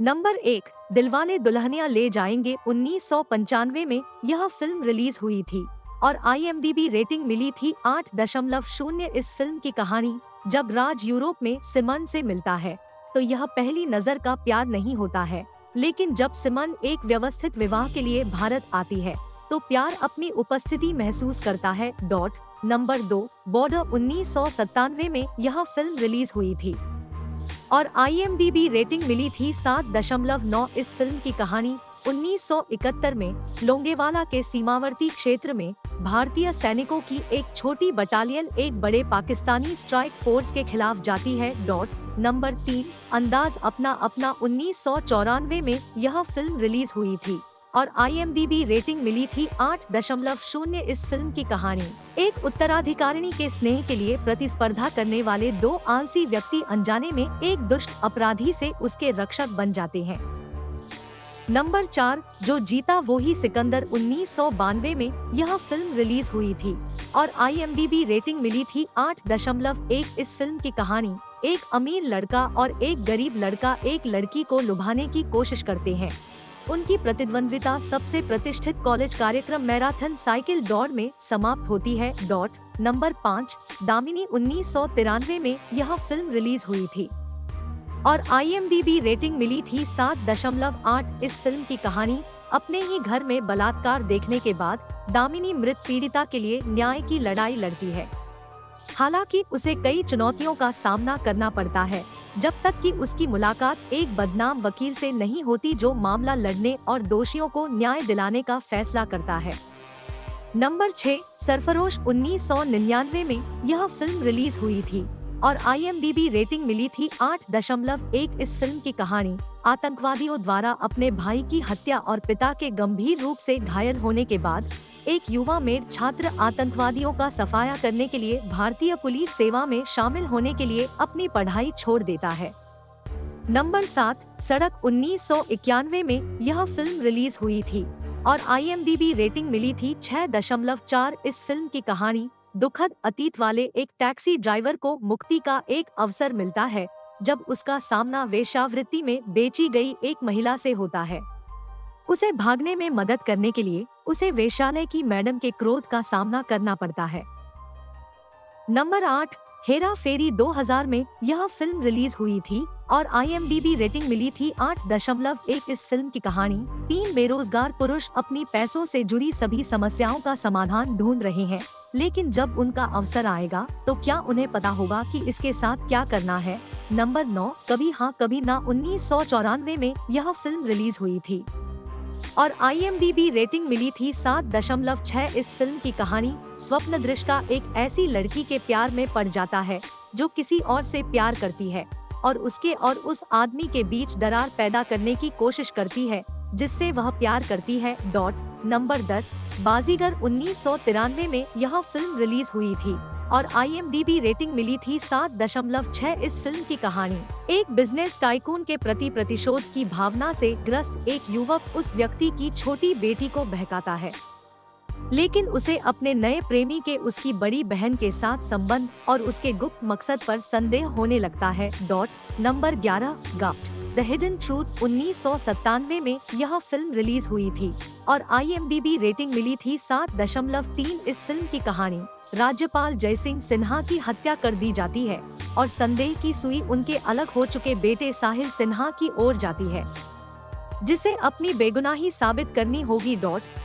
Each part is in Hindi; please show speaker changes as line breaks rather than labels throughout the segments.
नंबर 1, दिलवाले दुल्हनिया ले जाएंगे 1995 में यह फिल्म रिलीज हुई थी और IMDb रेटिंग मिली थी 8.0। इस फिल्म की कहानी, जब राज यूरोप में सिमन से मिलता है तो यह पहली नजर का प्यार नहीं होता है, लेकिन जब सिमन एक व्यवस्थित विवाह के लिए भारत आती है तो प्यार अपनी उपस्थिति महसूस करता है। नंबर 2, बॉर्डर 1997 में यह फिल्म रिलीज हुई थी और IMDb रेटिंग मिली थी 7.9। इस फिल्म की कहानी 1971 में लोंगेवाला के सीमावर्ती क्षेत्र में भारतीय सैनिकों की एक छोटी बटालियन एक बड़े पाकिस्तानी स्ट्राइक फोर्स के खिलाफ जाती है। नंबर 3, अंदाज अपना अपना 1994 में यह फिल्म रिलीज हुई थी और IMDb रेटिंग मिली थी 8.0। इस फिल्म की कहानी एक उत्तराधिकारिणी के स्नेह के लिए प्रतिस्पर्धा करने वाले दो आलसी व्यक्ति अनजाने में एक दुष्ट अपराधी से उसके रक्षक बन जाते हैं। नंबर 4, जो जीता वो ही सिकंदर 1992 में यह फिल्म रिलीज हुई थी और IMDb रेटिंग मिली थी 8.1। इस फिल्म की कहानी एक अमीर लड़का और एक गरीब लड़का एक लड़की को लुभाने की कोशिश करते हैं। उनकी प्रतिद्वंद्विता सबसे प्रतिष्ठित कॉलेज कार्यक्रम मैराथन साइकिल दौड़ में समाप्त होती है। नंबर 5, दामिनी 1993 में यह फिल्म रिलीज हुई थी और IMDb रेटिंग मिली थी 7.8। इस फिल्म की कहानी अपने ही घर में बलात्कार देखने के बाद दामिनी मृत पीड़िता के लिए न्याय की लड़ाई लड़ती है। हालांकि उसे कई चुनौतियों का सामना करना पड़ता है जब तक कि उसकी मुलाकात एक बदनाम वकील से नहीं होती जो मामला लड़ने और दोषियों को न्याय दिलाने का फैसला करता है। नंबर 6, सरफरोश 1999 में यह फिल्म रिलीज हुई थी और IMDb रेटिंग मिली थी 8.1। इस फिल्म की कहानी आतंकवादियों द्वारा अपने भाई की हत्या और पिता के गंभीर रूप से घायल होने के बाद एक युवा मेड छात्र आतंकवादियों का सफाया करने के लिए भारतीय पुलिस सेवा में शामिल होने के लिए अपनी पढ़ाई छोड़ देता है। नंबर 7, सड़क 1991 में यह फिल्म रिलीज हुई थी और IMDb रेटिंग मिली थी 6.4। इस फिल्म की कहानी दुखद अतीत वाले एक टैक्सी ड्राइवर को मुक्ति का एक अवसर मिलता है जब उसका सामना वेश्यावृत्ति में बेची गई एक महिला से होता है। उसे भागने में मदद करने के लिए उसे वेश्यालय की मैडम के क्रोध का सामना करना पड़ता है। नंबर 8, हेरा फेरी 2000 में यह फिल्म रिलीज हुई थी और IMDb रेटिंग मिली थी 8.1। इस फिल्म की कहानी 3 बेरोजगार पुरुष अपनी पैसों से जुड़ी सभी समस्याओं का समाधान ढूंढ रहे हैं, लेकिन जब उनका अवसर आएगा तो क्या उन्हें पता होगा कि इसके साथ क्या करना है। नंबर 9, कभी हाँ कभी ना 1994 में यह फिल्म रिलीज हुई थी और IMDb रेटिंग मिली थी 7.6। इस फिल्म की कहानी स्वप्नदृष्टा एक ऐसी लड़की के प्यार में पड़ जाता है जो किसी और से प्यार करती है और उसके और उस आदमी के बीच दरार पैदा करने की कोशिश करती है जिससे वह प्यार करती है। नंबर 10, बाजीगर 1993 में यह फिल्म रिलीज हुई थी और IMDb रेटिंग मिली थी 7.6। इस फिल्म की कहानी एक बिजनेस टाइकून के प्रति प्रतिशोध की भावना से ग्रस्त एक युवक उस व्यक्ति की छोटी बेटी को बहकाता है, लेकिन उसे अपने नए प्रेमी के उसकी बड़ी बहन के साथ संबंध और उसके गुप्त मकसद पर संदेह होने लगता है। नंबर 11, गफ्ट द हिडन ट्रूथ 1997 में यह फिल्म रिलीज हुई थी और IMDb रेटिंग मिली थी 7.3। इस फिल्म की कहानी राज्यपाल जयसिंह सिन्हा की हत्या कर दी जाती है और संदेह की सुई उनके अलग हो चुके बेटे साहिल सिन्हा की ओर जाती है जिसे अपनी बेगुनाही साबित करनी होगी।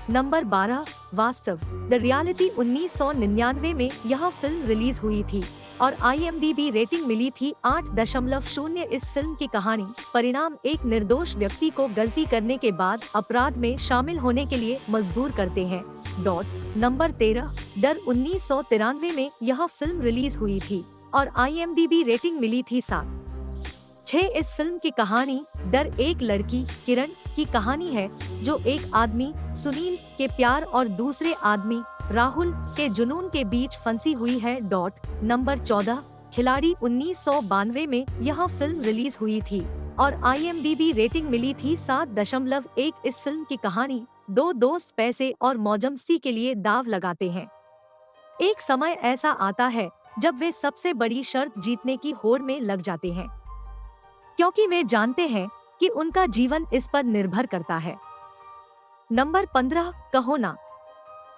नंबर 12, वास्तव द रियलिटी 1999 में यह फिल्म रिलीज हुई थी और IMDb रेटिंग मिली थी 8.0। इस फिल्म की कहानी परिणाम एक निर्दोष व्यक्ति को गलती करने के बाद अपराध में शामिल होने के लिए मजबूर करते हैं। नंबर 13, डर 1993 में यह फिल्म रिलीज हुई थी और IMDb रेटिंग मिली थी 7.6। इस फिल्म की कहानी डर एक लड़की किरण की कहानी है जो एक आदमी सुनील के प्यार और दूसरे आदमी राहुल के जुनून के बीच फंसी हुई है। नंबर 14, खिलाड़ी 1992 में यह फिल्म रिलीज हुई थी और IMDb रेटिंग मिली थी 7.1। इस फिल्म की कहानी दो दोस्त पैसे और मौजमस्ती के लिए दाव लगाते हैं। एक समय ऐसा आता है जब वे सबसे बड़ी शर्त जीतने की होड़ में लग जाते हैं, क्योंकि वे जानते हैं कि उनका जीवन इस पर निर्भर करता है। नंबर 15, कहो ना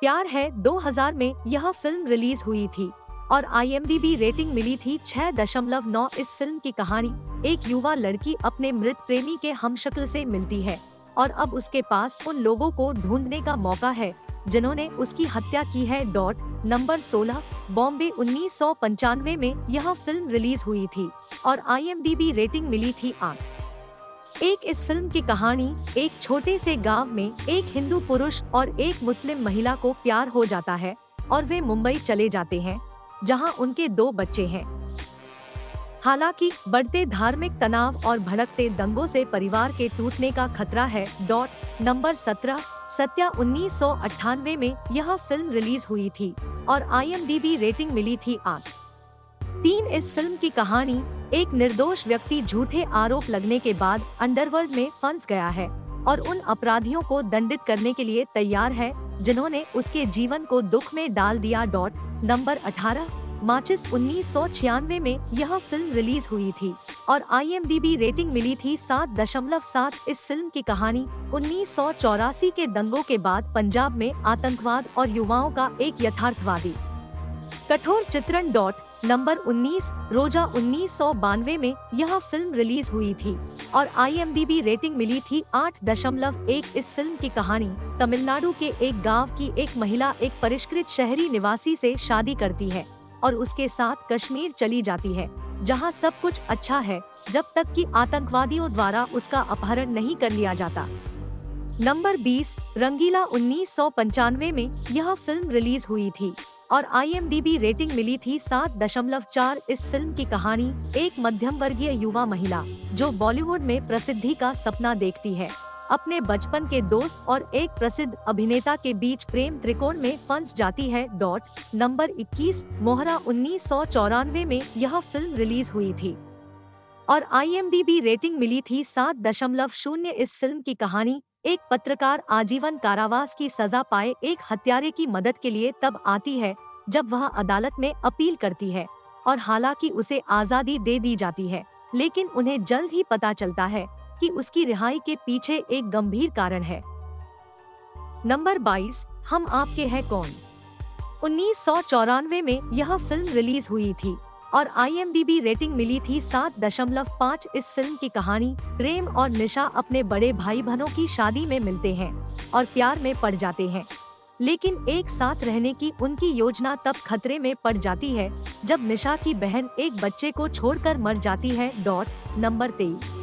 प्यार है 2000 में यह फिल्म रिलीज हुई थी और IMDb रेटिंग मिली थी 6.9। इस फिल्म की कहानी एक युवा लड़की अपने मृत प्रेमी के हमशक्ल से मिलती है और अब उसके पास उन लोगों को ढूंढने का मौका है जिन्होंने उसकी हत्या की है। नंबर 16, बॉम्बे 1995 में यह फिल्म रिलीज हुई थी और IMDb रेटिंग मिली थी 8। इस फिल्म की कहानी एक छोटे से गांव में एक हिंदू पुरुष और एक मुस्लिम महिला को प्यार हो जाता है और वे मुंबई चले जाते हैं जहां उनके 2 बच्चे हैं। हालांकि बढ़ते धार्मिक तनाव और भड़कते दंगों से परिवार के टूटने का खतरा है। नंबर 17, सत्या 1998 में यह फिल्म रिलीज हुई थी और IMDb रेटिंग मिली थी 8। इस फिल्म की कहानी एक निर्दोष व्यक्ति झूठे आरोप लगने के बाद अंडरवर्ल्ड में फंस गया है और उन अपराधियों को दंडित करने के लिए तैयार है जिन्होंने उसके जीवन को दुख में डाल दिया। नंबर 18, मार्च 1996 में यह फिल्म रिलीज हुई थी और IMDb रेटिंग मिली थी 7.7। इस फिल्म की कहानी 1984 के दंगों के बाद पंजाब में आतंकवाद और युवाओं का एक यथार्थवादी कठोर चित्रण। नंबर 19, रोजा 1992 में यह फिल्म रिलीज हुई थी और IMDb रेटिंग मिली थी 8.1। इस फिल्म की कहानी तमिलनाडु के एक गांव की एक महिला एक परिष्कृत शहरी निवासी से शादी करती है और उसके साथ कश्मीर चली जाती है जहां सब कुछ अच्छा है जब तक कि आतंकवादियों द्वारा उसका अपहरण नहीं कर लिया जाता। नंबर 20, रंगीला 1995 में यह फिल्म रिलीज हुई थी और IMDb रेटिंग मिली थी 7.4। इस फिल्म की कहानी एक मध्यम वर्गीय युवा महिला जो बॉलीवुड में प्रसिद्धि का सपना देखती है अपने बचपन के दोस्त और एक प्रसिद्ध अभिनेता के बीच प्रेम त्रिकोण में फंस जाती है। नंबर 21, मोहरा 1994 में यह फिल्म रिलीज हुई थी और IMDb रेटिंग मिली थी 7.0। इस फिल्म की कहानी एक पत्रकार आजीवन कारावास की सजा पाए एक हत्यारे की मदद के लिए तब आती है जब वह अदालत में अपील करती है और हालांकि उसे आजादी दे दी जाती है लेकिन उन्हें जल्द ही पता चलता है कि उसकी रिहाई के पीछे एक गंभीर कारण है। नंबर 22, हम आपके हैं कौन 1994 में यह फिल्म रिलीज हुई थी और IMDb रेटिंग मिली थी 7.5। इस फिल्म की कहानी प्रेम और निशा अपने बड़े भाई बहनों की शादी में मिलते हैं और प्यार में पड़ जाते हैं लेकिन एक साथ रहने की उनकी योजना तब खतरे में पड़ जाती है जब निशा की बहन एक बच्चे को छोड़कर मर जाती है। नंबर 23,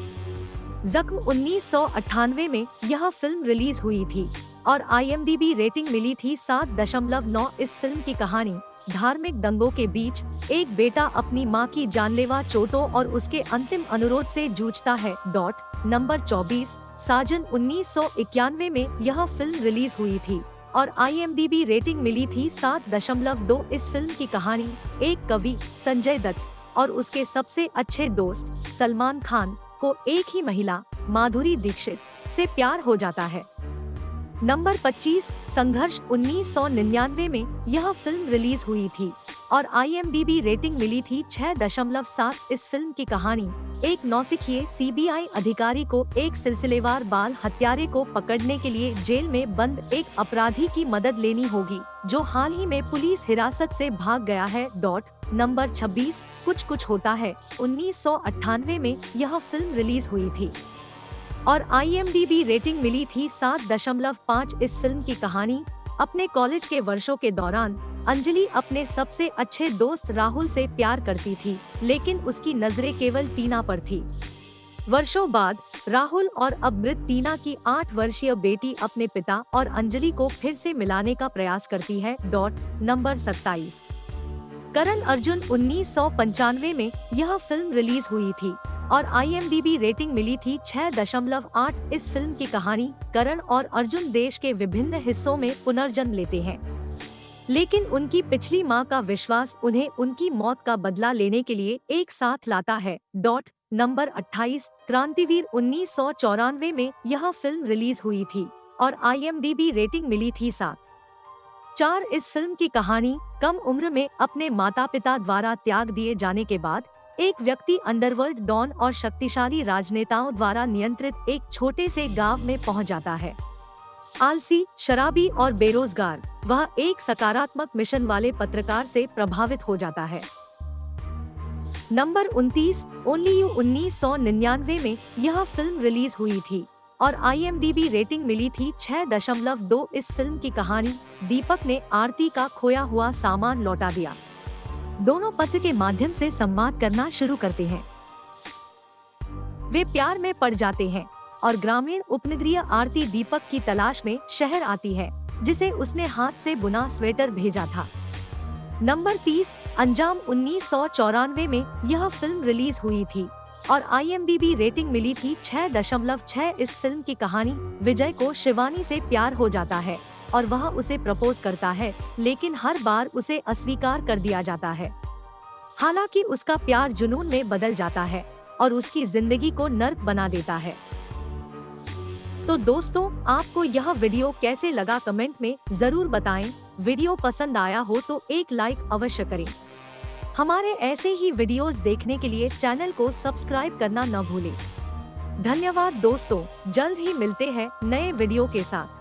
जख्म 1998 में यह फिल्म रिलीज हुई थी और IMDb रेटिंग मिली थी 7.9। इस फिल्म की कहानी धार्मिक दंगों के बीच एक बेटा अपनी मां की जानलेवा चोटों और उसके अंतिम अनुरोध से जूझता है। नंबर 24, साजन 1991 में यह फिल्म रिलीज हुई थी और IMDb रेटिंग मिली थी 7.2। इस फिल्म की कहानी एक कवि संजय दत्त और उसके सबसे अच्छे दोस्त सलमान खान को एक ही महिला माधुरी दीक्षित से प्यार हो जाता है। नंबर 25, संघर्ष 1999 में यह फिल्म रिलीज हुई थी और IMDb रेटिंग मिली थी 6.7। इस फिल्म की कहानी एक नौसिखिए CBI अधिकारी को एक सिलसिलेवार बाल हत्यारे को पकड़ने के लिए जेल में बंद एक अपराधी की मदद लेनी होगी जो हाल ही में पुलिस हिरासत से भाग गया है। नंबर 26, कुछ होता है 1998 में यह फिल्म रिलीज हुई थी और IMDb रेटिंग मिली थी 7.5। इस फिल्म की कहानी अपने कॉलेज के वर्षों के दौरान अंजलि अपने सबसे अच्छे दोस्त राहुल से प्यार करती थी लेकिन उसकी नजरें केवल टीना पर थी। वर्षों बाद राहुल और अब मृत टीना की 8 वर्षीय बेटी अपने पिता और अंजलि को फिर से मिलाने का प्रयास करती है। नंबर 27, करण अर्जुन 1995 में यह फिल्म रिलीज हुई थी और IMDb रेटिंग मिली थी 6.8। इस फिल्म की कहानी करण और अर्जुन देश के विभिन्न हिस्सों में पुनर्जन्म लेते हैं लेकिन उनकी पिछली मां का विश्वास उन्हें उनकी मौत का बदला लेने के लिए एक साथ लाता है। नंबर 28, क्रांतिवीर 1994 में यह फिल्म रिलीज हुई थी और IMDb रेटिंग मिली थी 7.4। इस फिल्म की कहानी कम उम्र में अपने माता पिता द्वारा त्याग दिए जाने के बाद एक व्यक्ति अंडरवर्ल्ड डॉन और शक्तिशाली राजनेताओं द्वारा नियंत्रित एक छोटे से गांव में पहुंच जाता है। आलसी, शराबी और बेरोजगार, वह एक सकारात्मक मिशन वाले पत्रकार से प्रभावित हो जाता है। नंबर 29, ओनली यू 1999 में यह फिल्म रिलीज हुई थी और IMDb रेटिंग मिली थी 6.2। इस फिल्म की कहानी, दीपक ने आरती का खोया हुआ सामान लौटा दिया। दोनों पत्र के माध्यम से संवाद करना शुरू करते हैं। वे प्यार में पड़ जाते हैं और ग्रामीण उपनगरीय आरती दीपक की तलाश में शहर आती है, जिसे उसने हाथ से बुना स्वेटर भेजा था। नंबर 30, अंजाम 1994 में यह फिल्म रिलीज हुई थी और IMDb रेटिंग मिली थी 6.6। इस फिल्म की कहानी, विजय को शिवानी से प्यार हो जाता है और वह उसे प्रपोज करता है, लेकिन हर बार उसे अस्वीकार कर दिया जाता है। हालांकि उसका प्यार जुनून में बदल जाता है और उसकी जिंदगी को नर्क बना देता है। तो दोस्तों, आपको यह वीडियो कैसे लगा कमेंट में जरूर बताएं। वीडियो पसंद आया हो तो एक लाइक अवश्य करें। हमारे ऐसे ही वीडियोस देखने के लिए चैनल को सब्सक्राइब करना न भूलें। धन्यवाद दोस्तों, जल्द ही मिलते हैं नए वीडियो के साथ।